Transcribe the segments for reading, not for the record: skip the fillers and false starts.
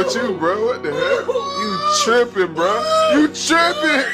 with you, bro? What the heck? You tripping, bro? You tripping?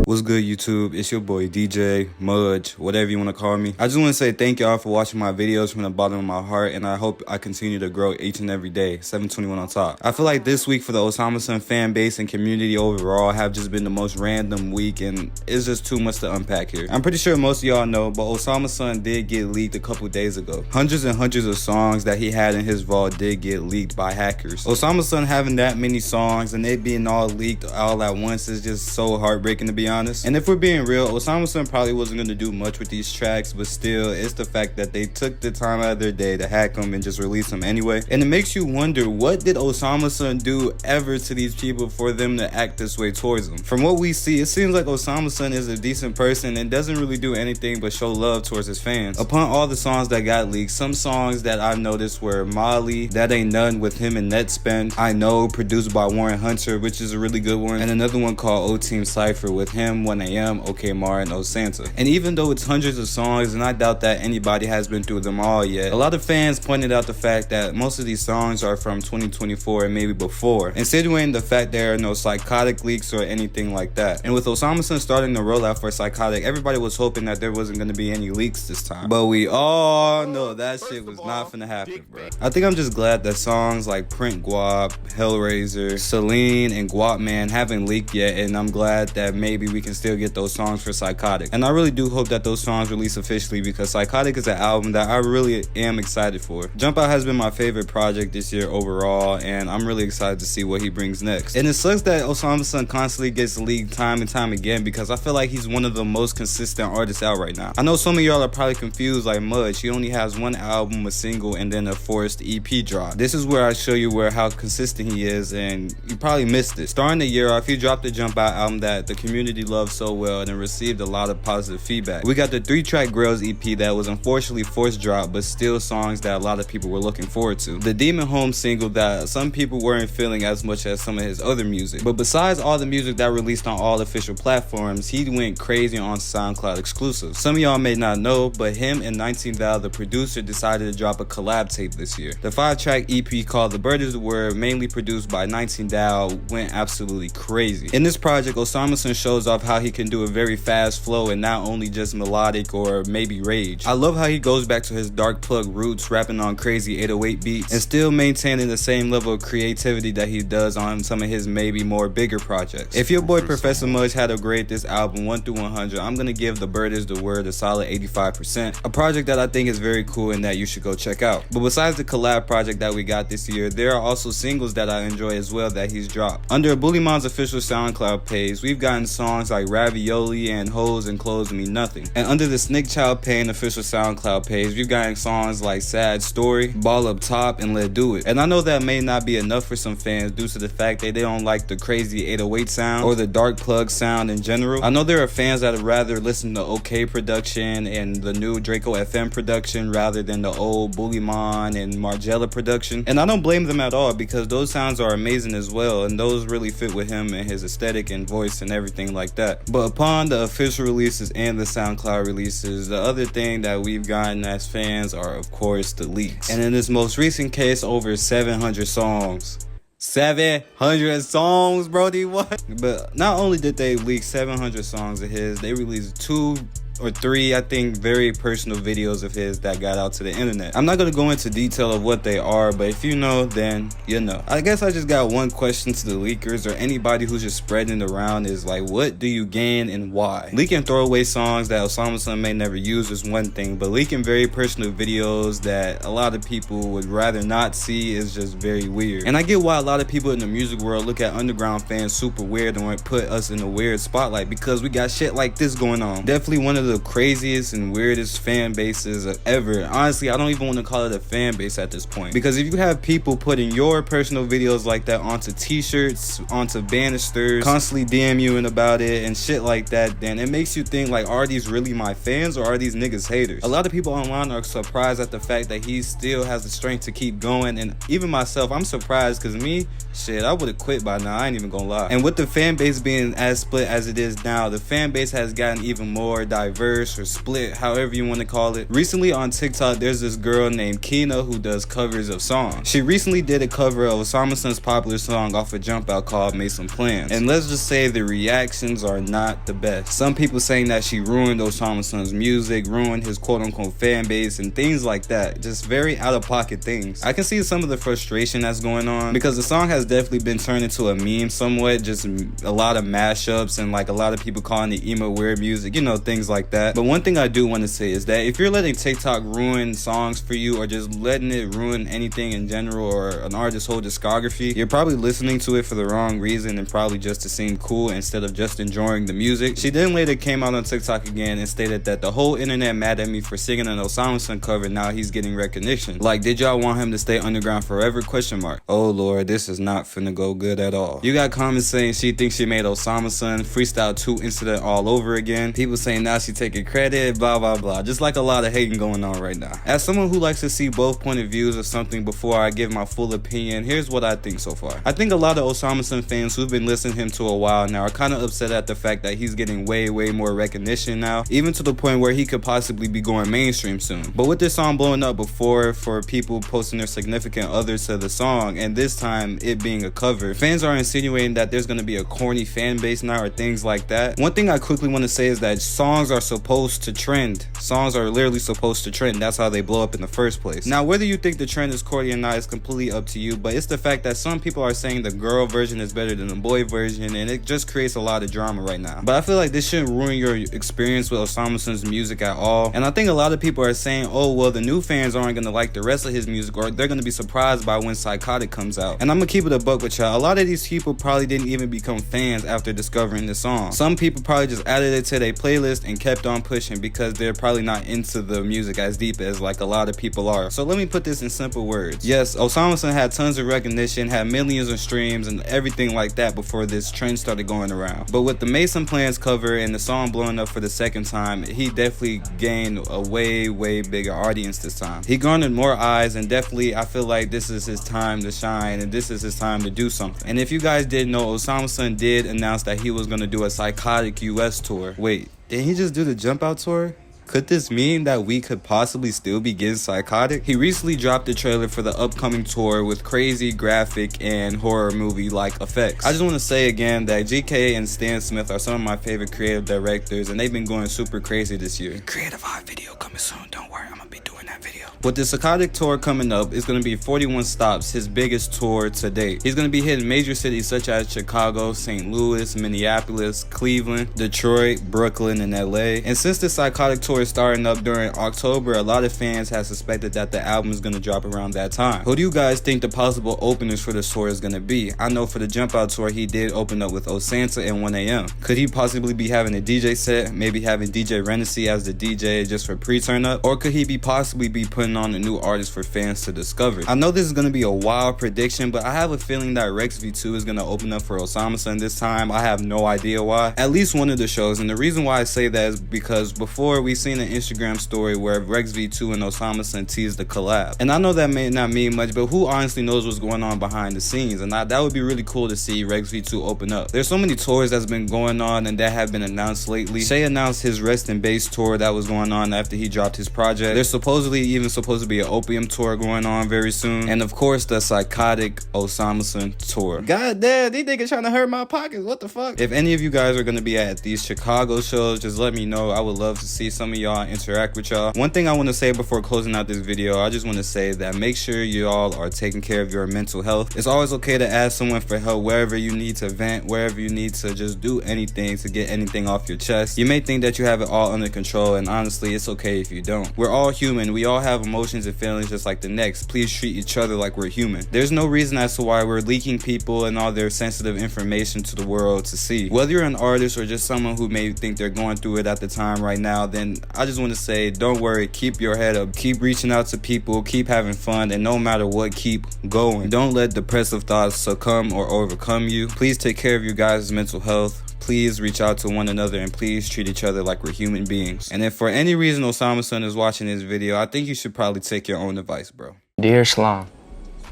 What's good, YouTube? It's your boy DJ, Mudge, whatever you want to call me. I just want to say thank y'all for watching my videos from the bottom of my heart, and I hope I continue to grow each and every day. 721 on top. I feel like this week for the OsamaSon fan base and community overall have just been the most random week, and it's just too much to unpack here. I'm pretty sure most of y'all know, but OsamaSon did get leaked a couple days ago. Hundreds and hundreds of songs that he had in his vault did get leaked by hackers. OsamaSon having that many songs and they being all leaked all at once is just so heartbreaking, to be honest. And if we're being real, OsamaSon probably wasn't going to do much with these tracks, but still, it's the fact that they took the time out of their day to hack them and just release them anyway. And it makes you wonder, what did OsamaSon do ever to these people for them to act this way towards them? From what we see, it seems like OsamaSon is a decent person and doesn't really do anything but show love towards his fans. Upon all the songs that got leaked, some songs that I've noticed were Molly, That Ain't None with him and Netspend, I Know, produced by Warren Hunter, which is a really good one, and another one called O-Team Cypher with him, 1AM, OK Mar, and O Santa. And even though it's hundreds of songs, and I doubt that anybody has been through them all yet, a lot of fans pointed out the fact that most of these songs are from 2024 and maybe before, insinuating the fact there are no psychotic leaks or anything like that. And with OsamaSon starting the rollout for psychotic, everybody was hoping that there wasn't going to be any leaks this time. But we all know that shit was not finna happen, bro. I think I'm just glad that songs like Print Guap, Hellraiser, Celine, and Guap Man haven't leaked yet, and I'm glad that maybe we can still get those songs for Psychotic. And I really do hope that those songs release officially, because Psychotic is an album that I really am excited for. Jump Out has been my favorite project this year overall, and I'm really excited to see what he brings next. And it sucks that OsamaSon constantly gets leaked time and time again, because I feel like he's one of the most consistent artists out right now. I know some of y'all are probably confused, like Mudge, he only has one album, a single, and then a forced EP drop. This is where I show you how consistent he is, and you probably missed it. Starting the year off, he dropped the Jump Out album that the community loved so well and received a lot of positive feedback. We got the 3-track Grails EP that was unfortunately forced drop, but still songs that a lot of people were looking forward to. The Demon Home single that some people weren't feeling as much as some of his other music. But besides all the music that released on all official platforms, he went crazy on SoundCloud exclusives. Some of y'all may not know, but him and 19 Thou, the producer, decided to drop a collab tape this year. The 5-track EP called The Bird Is the Word, mainly produced by 19 Thou, went absolutely crazy. In this project, OsamaSon shows off how he can do a very fast flow and not only just melodic or maybe rage. I love how he goes back to his dark plug roots, rapping on crazy 808 beats and still maintaining the same level of creativity that he does on some of his maybe more bigger projects. If your boy Professor Mudge had to grade this album 1 through 100, I'm gonna give The Bird Is the Word a solid 85%. A project that I think is very cool and that you should go check out. But besides the collab project that we got this year, there are also singles that I enjoy as well that he's dropped. Under Bullymon's official SoundCloud page, we've gotten songs like Ravioli and Hoes and Clothes Mean Nothing. And under the Snick Child Pain official SoundCloud page, we've gotten songs like Sad Story, Ball Up Top, and Let Do It. And I know that may not be enough for some fans due to the fact that they don't like the crazy 808 sound or the dark plug sound in general. I know there are fans that would rather listen to OK production and the new Draco FM production rather than the old Bullymon and Margella production. And I don't blame them at all, because those sounds are amazing as well, and those really fit with him and his aesthetic and voice and everything like that. But upon the official releases and the SoundCloud releases, the other thing that we've gotten as fans are, of course, the leaks. And in this most recent case, over 700 songs. 700 songs, brody, what? But not only did they leak 700 songs of his, they released 2 or 3, I think, very personal videos of his that got out to the internet. I'm not gonna go into detail of what they are, but if you know, then you know. I guess I just got one question to the leakers or anybody who's just spreading it around is like, what do you gain and why? Leaking throwaway songs that OsamaSon may never use is one thing, but leaking very personal videos that a lot of people would rather not see is just very weird. And I get why a lot of people in the music world look at underground fans super weird and put us in a weird spotlight, because we got shit like this going on. Definitely one of the craziest and weirdest fan bases ever. Honestly, I don't even want to call it a fan base at this point, because if you have people putting your personal videos like that onto t-shirts, onto banisters, constantly DMing about it and shit like that, then it makes you think, like, are these really my fans or are these niggas haters? A lot of people online are surprised at the fact that he still has the strength to keep going, and even myself, I'm surprised, because me, shit, I would have quit by now, I ain't even gonna lie. And with the fan base being as split as it is now, the fan base has gotten even more diverse verse or split, however you want to call it. Recently on TikTok, there's this girl named Kina who does covers of songs. She recently did a cover of OsamaSon's popular song off a Jump Out called Made Some Plans. And let's just say the reactions are not the best. Some people saying that she ruined OsamaSon's music, ruined his quote-unquote fan base, and things like that. Just very out-of-pocket things. I can see some of the frustration that's going on because the song has definitely been turned into a meme somewhat, just a lot of mashups and like a lot of people calling it emo weird music, you know, things like that. But one thing I do want to say is that if you're letting TikTok ruin songs for you, or just letting it ruin anything in general, or an artist's whole discography, you're probably listening to it for the wrong reason and probably just to seem cool instead of just enjoying the music. She then later came out on TikTok again and stated that the whole internet mad at me for singing an OsamaSon cover. Now he's getting recognition. Like, did y'all want him to stay underground forever? Question mark. Oh lord, this is not finna go good at all. You got comments saying she thinks she made OsamaSon Freestyle 2 incident all over again. People saying now she taking credit, blah blah blah. Just like a lot of hating going on right now. As someone who likes to see both point of views of something before I give my full opinion, here's what I think so far. I think a lot of OsamaSon fans who've been listening to him to a while now are kind of upset at the fact that he's getting way more recognition now, even to the point where he could possibly be going mainstream soon. But with this song blowing up before for people posting their significant others to the song, and this time it being a cover, fans are insinuating that there's going to be a corny fan base now or things like that. One thing I quickly want to say is that songs are supposed to trend. Songs are literally supposed to trend. That's how they blow up in the first place. Now, whether you think the trend is corny or not is completely up to you, but it's the fact that some people are saying the girl version is better than the boy version, and it just creates a lot of drama right now. But I feel like this shouldn't ruin your experience with OsamaSon's music at all. And I think a lot of people are saying, oh well, the new fans aren't gonna like the rest of his music, or they're gonna be surprised by when Psychotic comes out. And I'm gonna keep it a buck with y'all. A lot of these people probably didn't even become fans after discovering the song. Some people probably just added it to their playlist and kept on pushing because they're probably not into the music as deep as like a lot of people are. So let me put this in simple words. Yes, OsamaSon had tons of recognition, had millions of streams and everything like that before this trend started going around. But with the Made Some Plans cover and the song blowing up for the second time, he definitely gained a way bigger audience this time. He garnered more eyes, and definitely I feel like this is his time to shine, and this is his time to do something. And if you guys didn't know, OsamaSon did announce that he was going to do a Psychotic US tour. Wait, did he just do the Jump Out tour? Could this mean that we could possibly still be getting Psychotic? He recently dropped the trailer for the upcoming tour with crazy graphic and horror movie-like effects. I just want to say again that GK and Stan Smith are some of my favorite creative directors, and they've been going super crazy this year. Creative Eye video coming soon, don't worry, I'm gonna be doing that video. With the Psychotic tour coming up, it's gonna be 41 stops, his biggest tour to date. He's gonna be hitting major cities such as Chicago, St. Louis, Minneapolis, Cleveland, Detroit, Brooklyn, and LA. And since the Psychotic tour is starting up during October, a lot of fans have suspected that the album is gonna drop around that time. Who do you guys think the possible openers for the tour is gonna be? I know for the Jump Out tour, he did open up with Osanta and 1AM. Could he possibly be having a DJ set, maybe having DJ Renacy as the DJ just for pre-turn up? Or could he be possibly be putting on a new artist for fans to discover? I know this is gonna be a wild prediction, but I have a feeling that Rex V2 is gonna open up for OsamaSon this time. I have no idea why. At least one of the shows, and the reason why I say that is because before we seen an Instagram story where Rex V2 and OsamaSon teased the collab. And I know that may not mean much, but who honestly knows what's going on behind the scenes? And that would be really cool to see Rex V2 open up. There's so many tours that's been going on and that have been announced lately. Shay announced his Rest in Bass tour that was going on after he dropped his project. There's supposedly even supposed to be an Opium tour going on very soon. And of course, the Psychotic OsamaSon tour. God damn, these niggas trying to hurt my pockets. What the fuck? If any of you guys are going to be at these Chicago shows, just let me know. I would love to see some of y'all interact with y'all. One thing I want to say before closing out this video, I just want to say that make sure y'all are taking care of your mental health. It's always okay to ask someone for help wherever you need to vent, wherever you need to just do anything to get anything off your chest. You may think that you have it all under control, and honestly, it's okay if you don't. We're all human. We all have emotions and feelings just like the next. Please treat each other like we're human. There's no reason as to why we're leaking people and all their sensitive information to the world to see. Whether you're an artist or just someone who may think they're going through it at the time right now, then I just want to say, don't worry, keep your head up, keep reaching out to people, keep having fun, and no matter what, keep going. Don't let depressive thoughts succumb or overcome you. Please take care of your guys' mental health. Please reach out to one another, and please treat each other like we're human beings. And if for any reason OsamaSon is watching this video, I think you should probably take your own advice, bro. Dear Slum,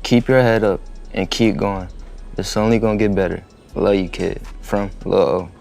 keep your head up and keep going. It's only gonna get better. Love you, kid. From Lil O.